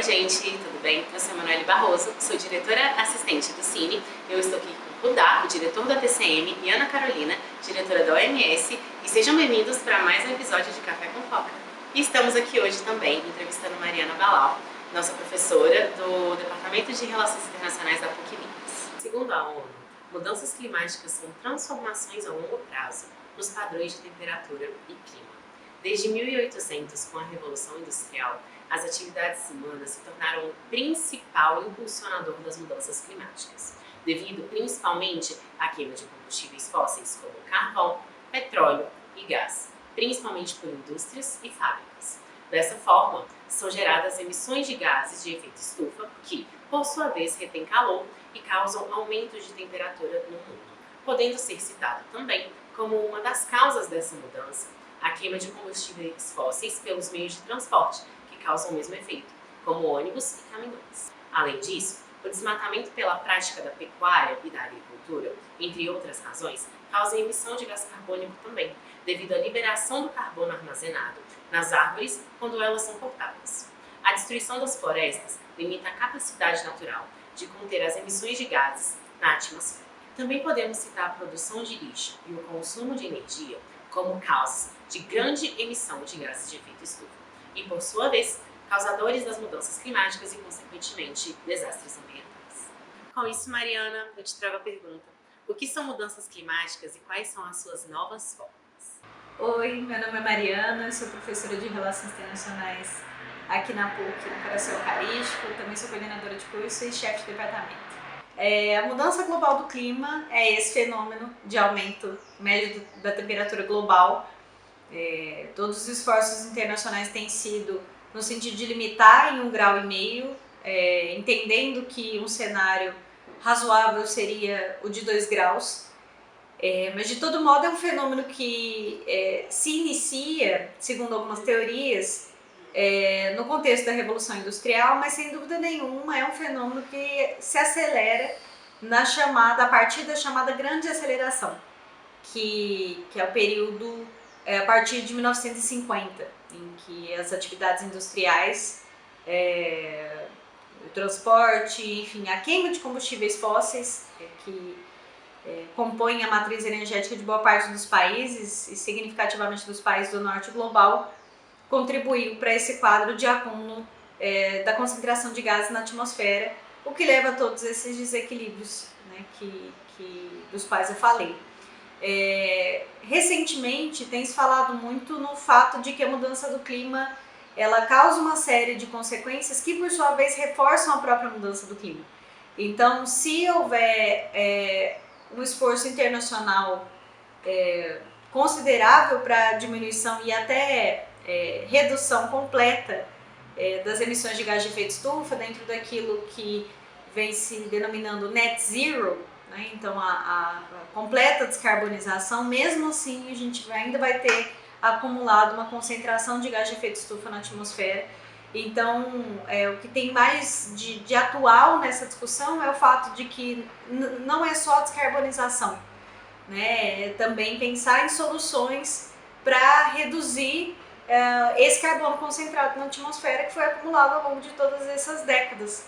gente, tudo bem? Eu sou a Manoeli Barroso, sou diretora assistente do Cine. Eu estou aqui com o Rudá, o diretor da TCM, e Ana Carolina, diretora da OMS, e sejam bem-vindos para mais um episódio de Café com Foca. E estamos aqui hoje também entrevistando Mariana Balal, nossa professora do Departamento de Relações Internacionais da PUC-Minas. Segundo a ONU, mudanças climáticas são transformações a longo prazo nos padrões de temperatura e clima. Desde 1800, com a Revolução Industrial, as atividades humanas se tornaram o principal impulsionador das mudanças climáticas, devido principalmente à queima de combustíveis fósseis como carvão, petróleo e gás, principalmente por indústrias e fábricas. Dessa forma, são geradas emissões de gases de efeito estufa que, por sua vez, retêm calor e causam aumentos de temperatura no mundo, podendo ser citada também como uma das causas dessa mudança a queima de combustíveis fósseis pelos meios de transporte, que causam o mesmo efeito, como ônibus e caminhões. Além disso, o desmatamento pela prática da pecuária e da agricultura, entre outras razões, causa emissão de gás carbônico também, devido à liberação do carbono armazenado nas árvores quando elas são cortadas. A destruição das florestas limita a capacidade natural de conter as emissões de gases na atmosfera. Também podemos citar a produção de lixo e o consumo de energia como causas de grande emissão de gases de efeito estufa e, por sua vez, causadores das mudanças climáticas e, consequentemente, desastres ambientais. Com isso, Mariana, eu te trago a pergunta: o que são mudanças climáticas e quais são as suas novas formas? Oi, meu nome é Mariana, sou professora de Relações Internacionais aqui na PUC, no Coração Eucarístico, também sou coordenadora de curso e chefe de departamento. A mudança global do clima é esse fenômeno de aumento médio da temperatura global. Todos os esforços internacionais têm sido no sentido de limitar em 1,5 graus, entendendo que um cenário razoável seria o de 2 graus. Mas de todo modo é um fenômeno que se inicia, segundo algumas teorias, no contexto da Revolução Industrial, mas sem dúvida nenhuma é um fenômeno que se acelera a partir da chamada Grande Aceleração, que é o período a partir de 1950, em que as atividades industriais, o transporte, enfim, a queima de combustíveis fósseis, que compõem a matriz energética de boa parte dos países e significativamente dos países do norte global, contribuiu para esse quadro de acúmulo da concentração de gases na atmosfera, o que leva a todos esses desequilíbrios, né, dos quais eu falei. Recentemente tem se falado muito no fato de que a mudança do clima ela causa uma série de consequências que, por sua vez, reforçam a própria mudança do clima. Então, se houver um esforço internacional considerável para diminuição e até redução completa das emissões de gás de efeito estufa, dentro daquilo que vem se denominando net zero, né? Então a completa descarbonização, mesmo assim a gente ainda vai ter acumulado uma concentração de gás de efeito estufa na atmosfera. Então o que tem mais de atual nessa discussão é o fato de que não é só a descarbonização, né? É também pensar em soluções para reduzir esse carbono concentrado na atmosfera que foi acumulado ao longo de todas essas décadas.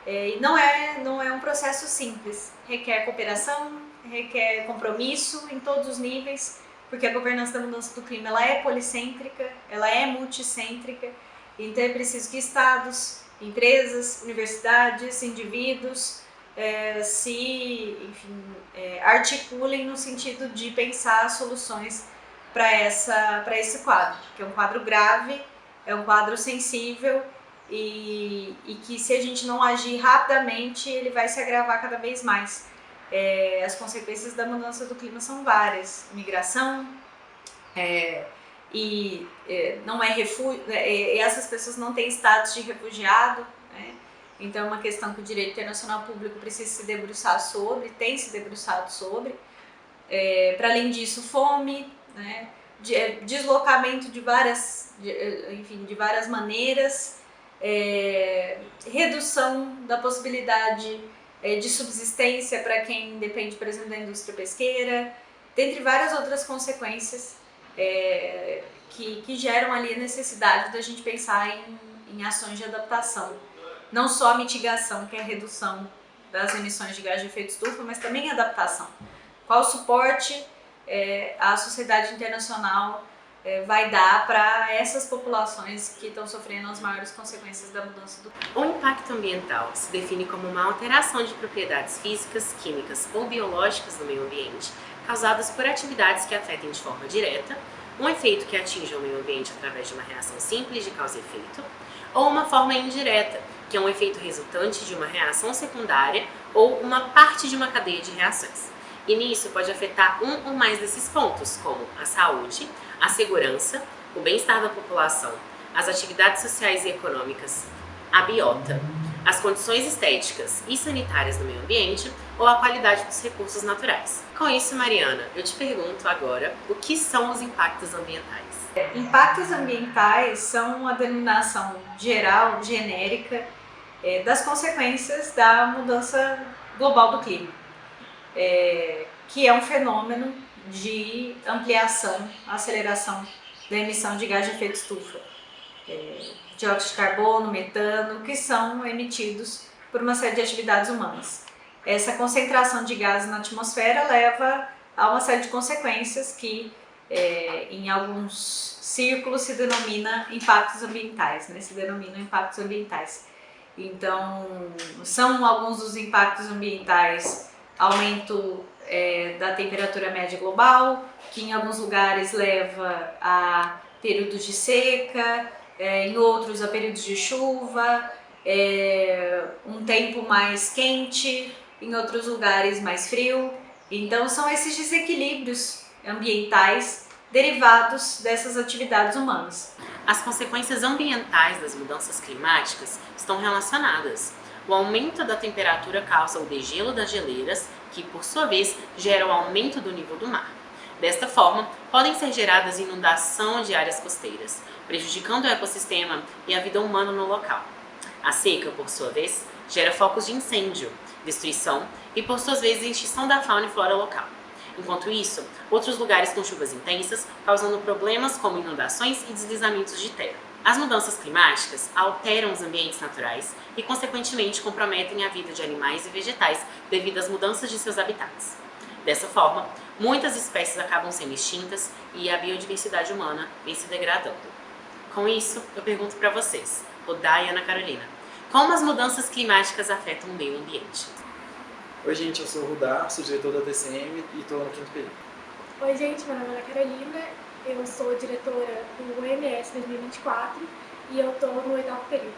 E não é um processo simples, requer cooperação, requer compromisso em todos os níveis, porque a governança da mudança do clima ela é policêntrica, ela é multicêntrica, então é preciso que estados, empresas, universidades, indivíduos articulem no sentido de pensar soluções para esse quadro, que é um quadro grave, é um quadro sensível e que, se a gente não agir rapidamente, ele vai se agravar cada vez mais. As consequências da mudança do clima são várias: migração, não é refúgio, essas pessoas não têm status de refugiado, né? Então é uma questão que o direito internacional público precisa se debruçar sobre, tem se debruçado sobre. Para além disso, fome, né? Deslocamento de várias maneiras, redução da possibilidade de subsistência para quem depende, por exemplo, da indústria pesqueira, dentre várias outras consequências que geram ali a necessidade da gente pensar em ações de adaptação. não só a mitigação, que é a redução das emissões de gás de efeito estufa, mas também a adaptação. Qual o suporte a sociedade internacional vai dar para essas populações que estão sofrendo as maiores consequências da mudança do clima? O impacto ambiental se define como uma alteração de propriedades físicas, químicas ou biológicas do meio ambiente causadas por atividades que afetem de forma direta, um efeito que atinge o meio ambiente através de uma reação simples de causa e efeito, ou uma forma indireta, que é um efeito resultante de uma reação secundária ou uma parte de uma cadeia de reações. E nisso pode afetar um ou mais desses pontos, como a saúde, a segurança, o bem-estar da população, as atividades sociais e econômicas, a biota, as condições estéticas e sanitárias do meio ambiente ou a qualidade dos recursos naturais. Com isso, Mariana, eu te pergunto agora o que são os impactos ambientais? Impactos ambientais são uma denominação geral, genérica, das consequências da mudança global do clima, que é um fenômeno de ampliação, aceleração da emissão de gás de efeito estufa, dióxido de carbono, metano, que são emitidos por uma série de atividades humanas. Essa concentração de gases na atmosfera leva a uma série de consequências que em alguns círculos se denomina impactos ambientais, né? Se denominam impactos ambientais. Então, são alguns dos impactos ambientais: aumento da temperatura média global, que em alguns lugares leva a períodos de seca, em outros a períodos de chuva, um tempo mais quente, em outros lugares mais frio. Então, são esses desequilíbrios ambientais derivados dessas atividades humanas. As consequências ambientais das mudanças climáticas estão relacionadas. O aumento da temperatura causa o degelo das geleiras, que por sua vez gera o aumento do nível do mar. Desta forma, podem ser geradas inundação de áreas costeiras, prejudicando o ecossistema e a vida humana no local. A seca, por sua vez, gera focos de incêndio, destruição e, por suas vezes, extinção da fauna e flora local. Enquanto isso, outros lugares com chuvas intensas, causando problemas como inundações e deslizamentos de terra. As mudanças climáticas alteram os ambientes naturais e, consequentemente, comprometem a vida de animais e vegetais devido às mudanças de seus habitats. Dessa forma, muitas espécies acabam sendo extintas e a biodiversidade humana vem se degradando. Com isso, eu pergunto para vocês, Rudá e Ana Carolina, como as mudanças climáticas afetam o meio ambiente? Oi gente, eu sou o Rudá, sou diretor da TCM e estou no 5º período. Oi gente, meu nome é Ana Carolina, eu sou diretora do OMS 2024 e eu estou no 8º período.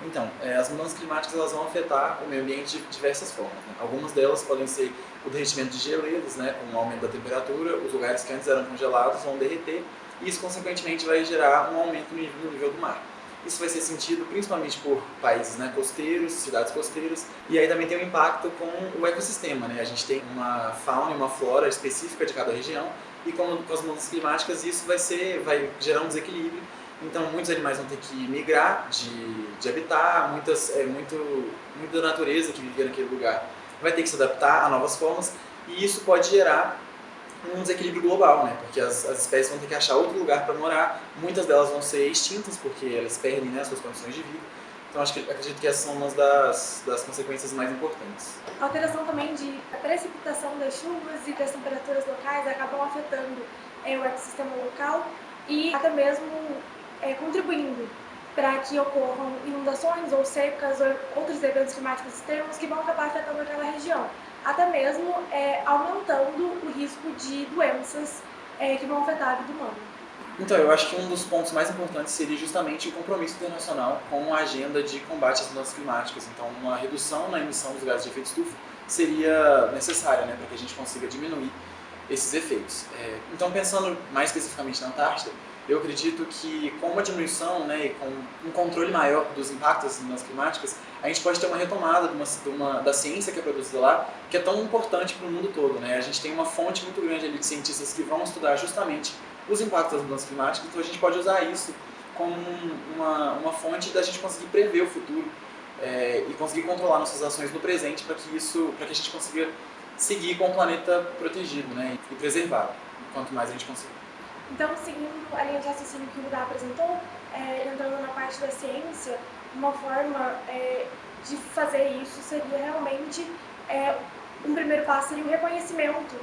Então, as mudanças climáticas elas vão afetar o meio ambiente de diversas formas, né? Algumas delas podem ser o derretimento de geleiras, né, com o aumento da temperatura, os lugares que antes eram congelados vão derreter e isso consequentemente vai gerar um aumento no nível do mar. Isso vai ser sentido principalmente por países, né, costeiros, cidades costeiras, e aí também tem um impacto com o ecossistema, né? A gente tem uma fauna e uma flora específica de cada região e com as mudanças climáticas isso vai gerar um desequilíbrio. Então muitos animais vão ter que migrar de habitat, muita natureza que vivia naquele lugar vai ter que se adaptar a novas formas e isso pode gerar um desequilíbrio global, né? Porque as espécies vão ter que achar outro lugar para morar, muitas delas vão ser extintas porque elas perdem, né, suas condições de vida. Então acredito que essas são uma das consequências mais importantes. A alteração também da precipitação das chuvas e das temperaturas locais acabam afetando o ecossistema local e até mesmo contribuindo para que ocorram inundações ou secas ou outros eventos climáticos extremos que vão acabar afetando aquela região, até mesmo aumentando o risco de doenças que vão afetar a vida humana. Então, eu acho que um dos pontos mais importantes seria justamente o compromisso internacional com a agenda de combate às mudanças climáticas. Então, uma redução na emissão dos gases de efeito estufa seria necessária, né, para que a gente consiga diminuir esses efeitos. Então, pensando mais especificamente na Antártida, eu acredito que com uma diminuição, né, e com um controle maior dos impactos das mudanças climáticas, a gente pode ter uma retomada da ciência que é produzida lá, que é tão importante para o mundo todo, né? A gente tem uma fonte muito grande ali de cientistas que vão estudar justamente os impactos das mudanças climáticas, então a gente pode usar isso como uma fonte da gente conseguir prever o futuro e conseguir controlar nossas ações no presente para que a gente consiga seguir com o planeta protegido, né, e preservado, quanto mais a gente conseguir. Então, seguindo a linha de raciocínio que o Rudá apresentou, entrando na parte da ciência, uma forma de fazer isso seria realmente um primeiro passo, seria o reconhecimento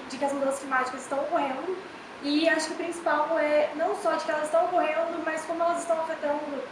de que as mudanças climáticas estão ocorrendo. E acho que o principal é não só de que elas estão ocorrendo, mas como elas estão afetando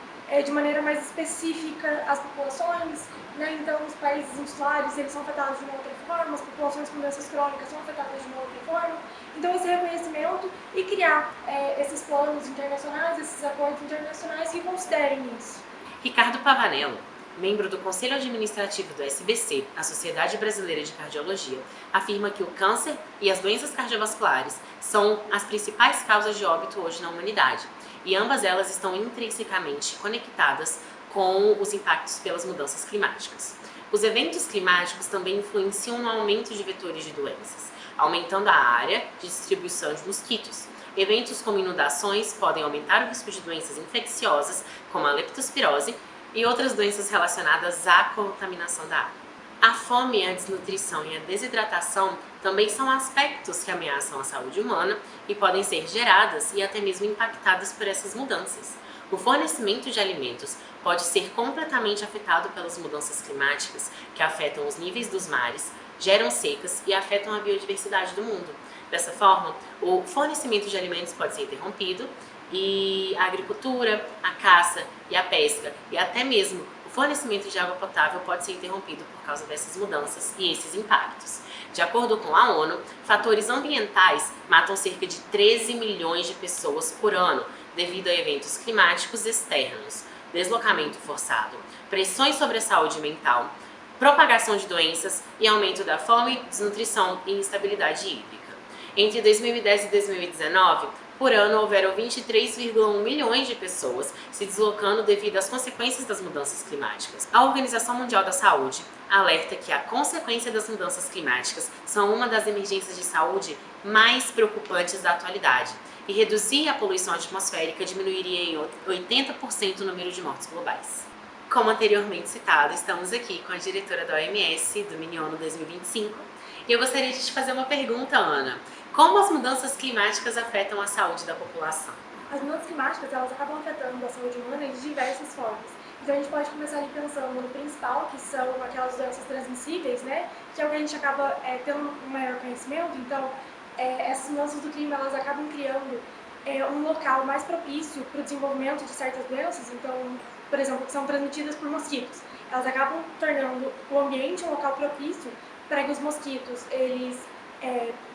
de maneira mais específica as populações, né? Então, os países insulares, eles são afetados de uma outra forma, as populações com doenças crônicas são afetadas de uma outra forma. Então, esse reconhecimento e criar esses planos internacionais, esses acordos internacionais que considerem isso. Ricardo Pavanello, membro do Conselho Administrativo do SBC, a Sociedade Brasileira de Cardiologia, afirma que o câncer e as doenças cardiovasculares são as principais causas de óbito hoje na humanidade, e ambas elas estão intrinsecamente conectadas com os impactos pelas mudanças climáticas. Os eventos climáticos também influenciam no aumento de vetores de doenças, aumentando a área de distribuição de mosquitos. Eventos como inundações podem aumentar o risco de doenças infecciosas, como a leptospirose, e outras doenças relacionadas à contaminação da água. A fome, a desnutrição e a desidratação também são aspectos que ameaçam a saúde humana e podem ser geradas e até mesmo impactadas por essas mudanças. O fornecimento de alimentos pode ser completamente afetado pelas mudanças climáticas, que afetam os níveis dos mares, geram secas e afetam a biodiversidade do mundo. Dessa forma, o fornecimento de alimentos pode ser interrompido e a agricultura, a caça e a pesca e até mesmo o fornecimento de água potável pode ser interrompido por causa dessas mudanças e esses impactos. De acordo com a ONU, fatores ambientais matam cerca de 13 milhões de pessoas por ano devido a eventos climáticos externos, deslocamento forçado, pressões sobre a saúde mental, propagação de doenças e aumento da fome, desnutrição e instabilidade hídrica. Entre 2010 e 2019, por ano houveram 23,1 milhões de pessoas se deslocando devido às consequências das mudanças climáticas. A Organização Mundial da Saúde alerta que a consequência das mudanças climáticas são uma das emergências de saúde mais preocupantes da atualidade, e reduzir a poluição atmosférica diminuiria em 80% o número de mortes globais. Como anteriormente citado, estamos aqui com a diretora da OMS do Miniono 2025 e eu gostaria de te fazer uma pergunta, Ana. Como as mudanças climáticas afetam a saúde da população? As mudanças climáticas, elas acabam afetando a saúde humana de diversas formas. Então a gente pode começar ali pensando no principal, que são aquelas doenças transmissíveis, né? Que é o que a gente acaba tendo um maior conhecimento. Então essas mudanças do clima, elas acabam criando um local mais propício para o desenvolvimento de certas doenças. Então, por exemplo, que são transmitidas por mosquitos. Elas acabam tornando o ambiente um local propício para que os mosquitos, eles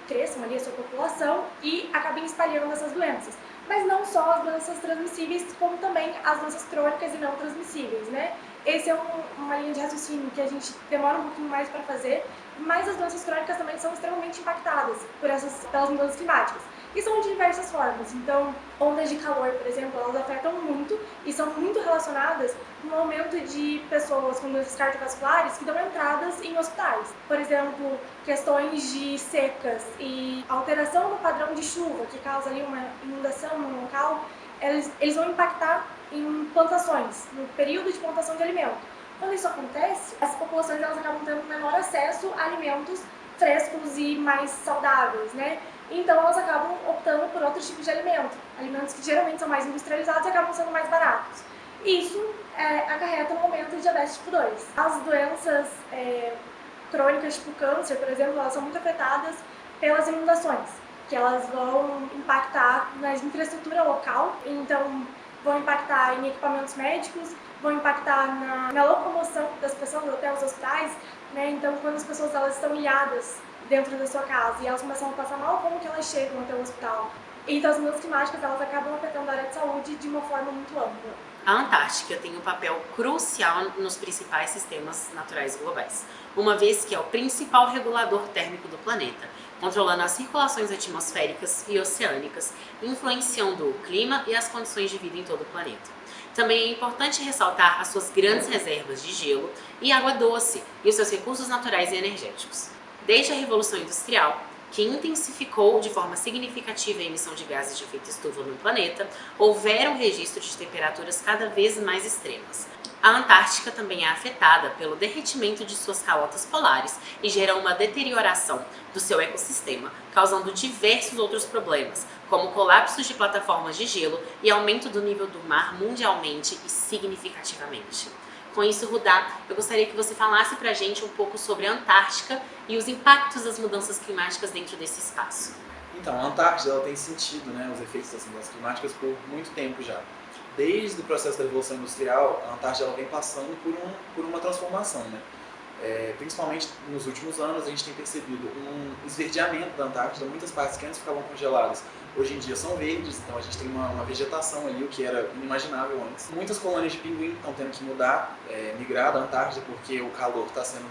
cresçam ali a sua população e acabem espalhando essas doenças. Mas não só as doenças transmissíveis, como também as doenças crônicas e não transmissíveis, né? Esse é uma linha de raciocínio que a gente demora um pouquinho mais para fazer, mas as doenças crônicas também são extremamente impactadas pelas mudanças climáticas. E são de diversas formas. Então, ondas de calor, por exemplo, elas afetam muito e são muito relacionadas no aumento de pessoas com doenças cardiovasculares que dão entradas em hospitais. Por exemplo, questões de secas e alteração no padrão de chuva, que causa ali uma inundação no local, eles vão impactar em plantações, no período de plantação de alimento. Quando isso acontece, as populações elas acabam tendo menor acesso a alimentos frescos e mais saudáveis, né? Então elas acabam optando por outros tipos de alimentos que geralmente são mais industrializados e acabam sendo mais baratos. Isso acarreta no aumento de diabetes tipo 2. As doenças crônicas, tipo câncer, por exemplo, elas são muito afetadas pelas inundações, que elas vão impactar na infraestrutura local, então vão impactar em equipamentos médicos, vão impactar na locomoção das pessoas até os hospitais, né? Então, quando as pessoas elas estão ilhadas dentro da sua casa e elas começam a passar mal, como que elas chegam até o hospital? Então, as mudanças climáticas elas acabam afetando a área de saúde de uma forma muito ampla. A Antártica tem um papel crucial nos principais sistemas naturais globais, uma vez que é o principal regulador térmico do planeta, controlando as circulações atmosféricas e oceânicas, influenciando o clima e as condições de vida em todo o planeta. Também é importante ressaltar as suas grandes reservas de gelo e água doce e os seus recursos naturais e energéticos. Desde a Revolução Industrial, que intensificou de forma significativa a emissão de gases de efeito estufa no planeta, houveram registros de temperaturas cada vez mais extremas. A Antártica também é afetada pelo derretimento de suas calotas polares e gera uma deterioração do seu ecossistema, causando diversos outros problemas, como colapsos de plataformas de gelo e aumento do nível do mar mundialmente e significativamente. Com isso, Rudá, eu gostaria que você falasse pra gente um pouco sobre a Antártica e os impactos das mudanças climáticas dentro desse espaço. Então, a Antártida ela tem sentido, né, os efeitos das mudanças climáticas por muito tempo já. Desde o processo da Revolução Industrial, a Antártida ela vem passando por uma transformação, né? Principalmente nos últimos anos, a gente tem percebido um esverdeamento da Antártida. Muitas partes que antes ficavam congeladas, hoje em dia são verdes, então a gente tem uma vegetação ali, o que era inimaginável antes. Muitas colônias de pinguim estão tendo que mudar, migrar da Antártida, porque o calor está sendo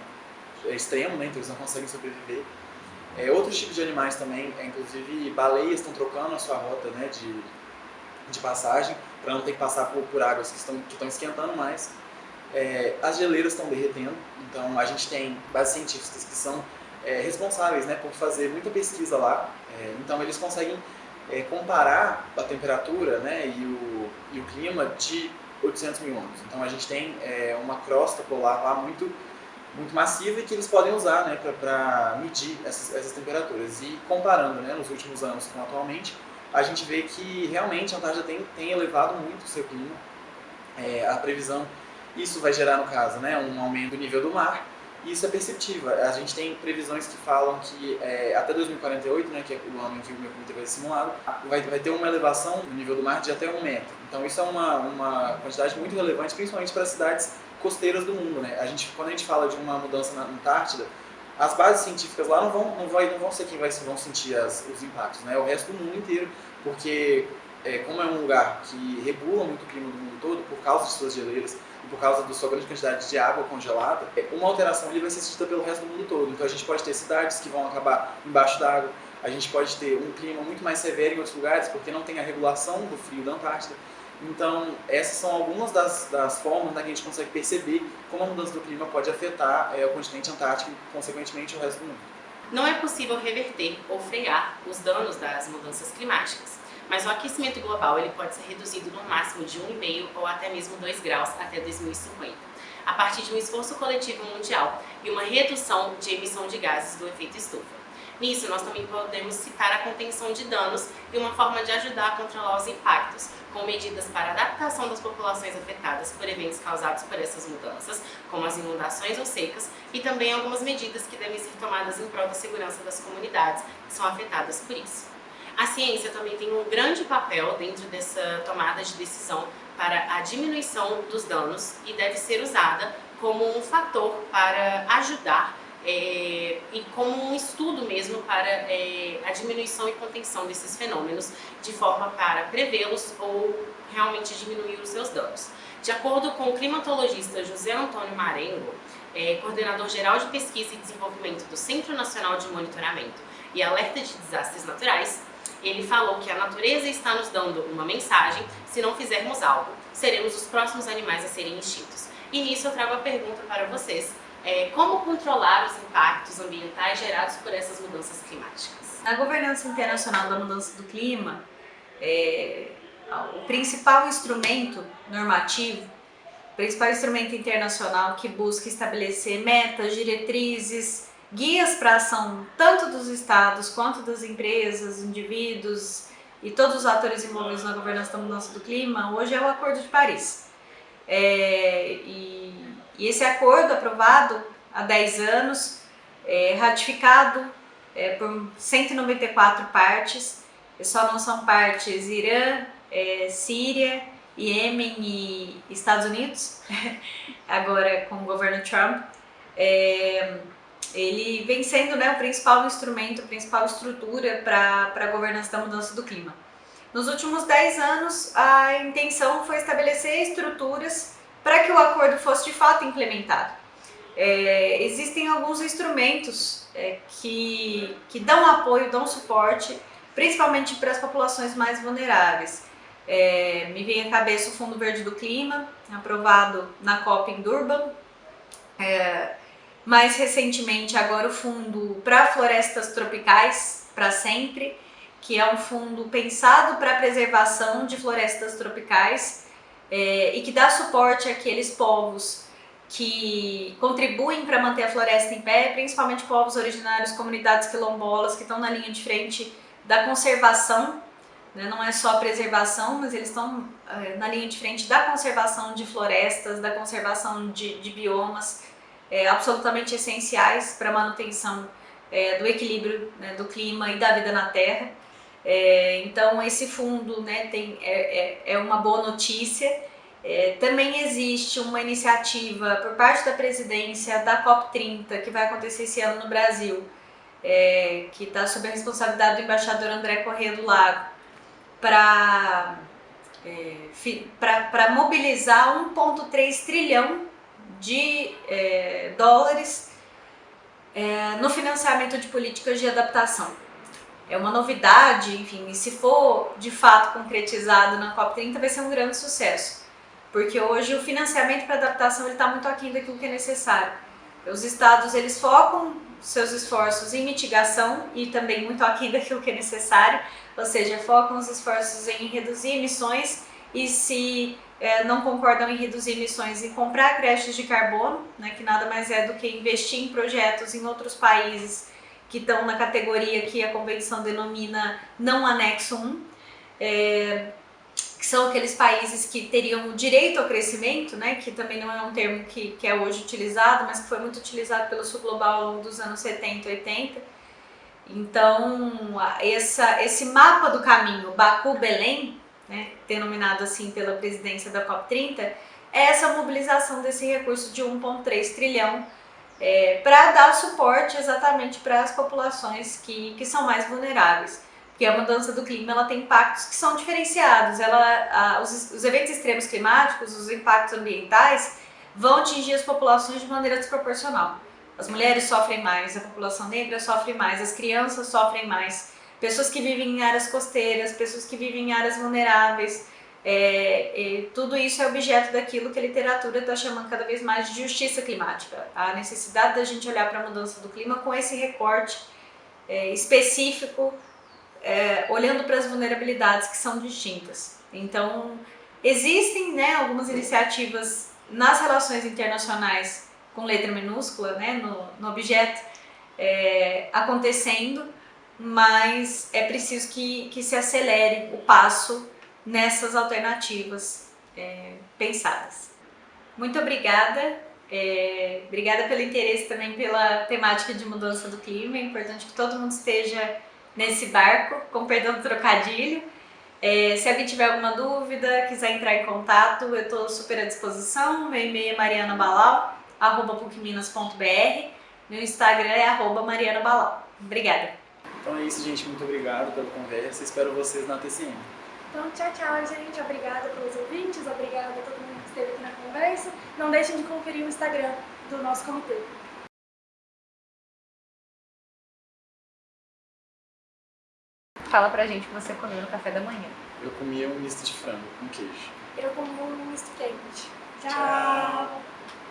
extremo, né? Então eles não conseguem sobreviver. Outros tipos de animais também, inclusive baleias estão trocando a sua rota, né, de passagem, para não ter que passar por águas que estão esquentando mais. As geleiras estão derretendo, então a gente tem bases científicas que são responsáveis, né, por fazer muita pesquisa lá. Então eles conseguem comparar a temperatura, né, e o clima de 800 mil anos. Então a gente tem uma crosta polar lá muito massiva e que eles podem usar, né, para medir essas temperaturas. E comparando, né, nos últimos anos com atualmente, a gente vê que realmente a Antártida tem elevado muito o seu clima. A previsão, isso vai gerar, no caso, né, um aumento do nível do mar, e isso é perceptível. A gente tem previsões que falam que até 2048, né, que é o ano em que o meu comitê vai ser simulado, vai ter uma elevação do nível do mar de até 1 metro. Então isso é uma quantidade muito relevante, principalmente para as cidades costeiras do mundo, né? Quando a gente fala de uma mudança na Antártida, as bases científicas lá não vão ser quem vão sentir os impactos, né? O resto do mundo inteiro, porque como é um lugar que regula muito o clima do mundo todo, por causa de suas geleiras e por causa da sua grande quantidade de água congelada, uma alteração ali vai ser sentida pelo resto do mundo todo. Então a gente pode ter cidades que vão acabar embaixo d'água, a gente pode ter um clima muito mais severo em outros lugares, porque não tem a regulação do frio da Antártida. Então, essas são algumas das formas, né, que a gente consegue perceber como a mudança do clima pode afetar o continente antártico e, consequentemente, o resto do mundo. Não é possível reverter ou frear os danos das mudanças climáticas, mas o aquecimento global ele pode ser reduzido no máximo de 1,5 ou até mesmo 2 graus até 2050, a partir de um esforço coletivo mundial e uma redução de emissão de gases do efeito estufa. Nisso, nós também podemos citar a contenção de danos e uma forma de ajudar a controlar os impactos, com medidas para adaptação das populações afetadas por eventos causados por essas mudanças, como as inundações ou secas, e também algumas medidas que devem ser tomadas em prol da segurança das comunidades que são afetadas por isso. A ciência também tem um grande papel dentro dessa tomada de decisão para a diminuição dos danos e deve ser usada como um fator para ajudar e como um estudo mesmo para a diminuição e contenção desses fenômenos, de forma para prevê-los ou realmente diminuir os seus danos. De acordo com o climatologista José Antônio Marengo, coordenador geral de pesquisa e desenvolvimento do Centro Nacional de Monitoramento e Alerta de Desastres Naturais, ele falou que a natureza está nos dando uma mensagem: se não fizermos algo, seremos os próximos animais a serem extintos. E nisso eu trago a pergunta para vocês: como controlar os impactos ambientais gerados por essas mudanças climáticas? Na governança internacional da mudança do clima, o principal instrumento normativo, o principal instrumento internacional que busca estabelecer metas, diretrizes, guias para a ação tanto dos estados quanto das empresas, indivíduos e todos os atores envolvidos na governança da mudança do clima, hoje é o Acordo de Paris. E esse acordo, aprovado há 10 anos, ratificado por 194 partes, só não são partes Irã, Síria, Iêmen e Estados Unidos, agora com o governo Trump. Ele vem sendo, né, o principal instrumento, a principal estrutura para a governança da mudança do clima. Nos últimos 10 anos, a intenção foi estabelecer estruturas para que o acordo fosse de fato implementado. Existem alguns instrumentos que dão apoio, dão suporte, principalmente para as populações mais vulneráveis. Me vem à cabeça o Fundo Verde do Clima, aprovado na COP em Durban. Mais recentemente, agora o Fundo para Florestas Tropicais, para sempre, que é um fundo pensado para a preservação de florestas tropicais e que dá suporte àqueles povos que contribuem para manter a floresta em pé, principalmente povos originários, comunidades quilombolas que estão na linha de frente da conservação né? Não é só a preservação, mas eles estão na linha de frente da conservação de florestas, da conservação de biomas absolutamente essenciais para a manutenção do equilíbrio, né, do clima e da vida na Terra. Então esse fundo, né, é uma boa notícia. Também existe uma iniciativa por parte da presidência da COP30, que vai acontecer esse ano no Brasil, que está sob a responsabilidade do embaixador André Corrêa do Lago, para mobilizar 1,3 trilhão de dólares no financiamento de políticas de adaptação. É uma novidade, enfim, e se for de fato concretizado na COP30 vai ser um grande sucesso, porque hoje o financiamento para adaptação está muito aquém daquilo que é necessário. Os estados eles focam seus esforços em mitigação e também muito aquém daquilo que é necessário, ou seja, focam os esforços em reduzir emissões e se não concordam em reduzir emissões e comprar créditos de carbono, né, que nada mais é do que investir em projetos em outros países que estão na categoria que a Convenção denomina não anexo 1, que são aqueles países que teriam o direito ao crescimento, né, que também não é um termo que é hoje utilizado, mas que foi muito utilizado pelo Sul Global ao longo dos anos 70 e 80. Então, esse mapa do caminho, Baku-Belém, né, denominado assim pela presidência da COP30, é essa mobilização desse recurso de 1,3 trilhão para dar suporte exatamente para as populações que são mais vulneráveis. Porque a mudança do clima ela tem impactos que são diferenciados. Os eventos extremos climáticos, os impactos ambientais, vão atingir as populações de maneira desproporcional. As mulheres sofrem mais, a população negra sofre mais, as crianças sofrem mais, pessoas que vivem em áreas costeiras, pessoas que vivem em áreas vulneráveis. Tudo isso é objeto daquilo que a literatura está chamando cada vez mais de justiça climática. A necessidade da gente olhar para a mudança do clima com esse recorte específico, olhando para as vulnerabilidades que são distintas. Então, existem, né, algumas iniciativas nas relações internacionais com letra minúscula, né, no objeto, acontecendo, mas é preciso que se acelere o passo nessas alternativas pensadas. Muito obrigada. Obrigada pelo interesse também pela temática de mudança do clima. É importante que todo mundo esteja nesse barco, com perdão do trocadilho. Se alguém tiver alguma dúvida, quiser entrar em contato, eu estou super à disposição. Meu e-mail é marianabalau@pucminas.br. Meu Instagram é @marianabalau. Obrigada. Então é isso, gente. Muito obrigado pela conversa. Espero vocês na TCM. Então, tchau, gente. Obrigada pelos ouvintes, obrigada a todo mundo que esteve aqui na conversa. Não deixem de conferir o Instagram do nosso comitê. Fala pra gente o que você comeu no café da manhã. Eu comi um misto de frango com queijo. Eu comi um misto quente. Tchau!